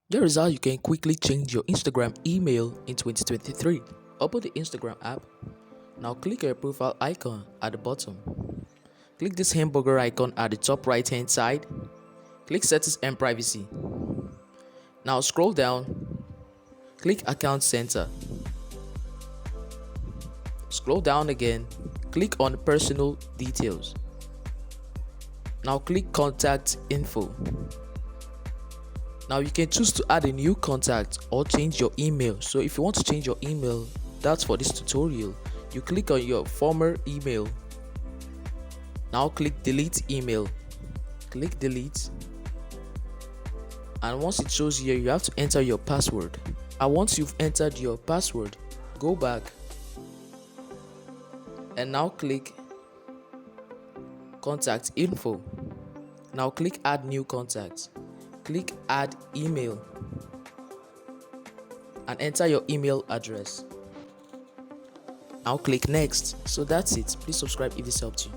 Here is how you can quickly change your Instagram email in 2023. Open the Instagram app. Now click your profile icon at the bottom. Click this hamburger icon at the top right hand side. Click settings and privacy. Now scroll down. Click account center. Scroll down again. Click on personal details. Now click contact info. Now you can choose to add a new contact or change your email. So if you want to change your email, that's for this tutorial. You click on your former email. Now click delete email. Click delete. And once it shows here, you have to enter your password. And once you've entered your password, go back and now click contact info. Now click add new contact. Click add email and enter your email address. Now click next. So that's it. Please subscribe if this helped you.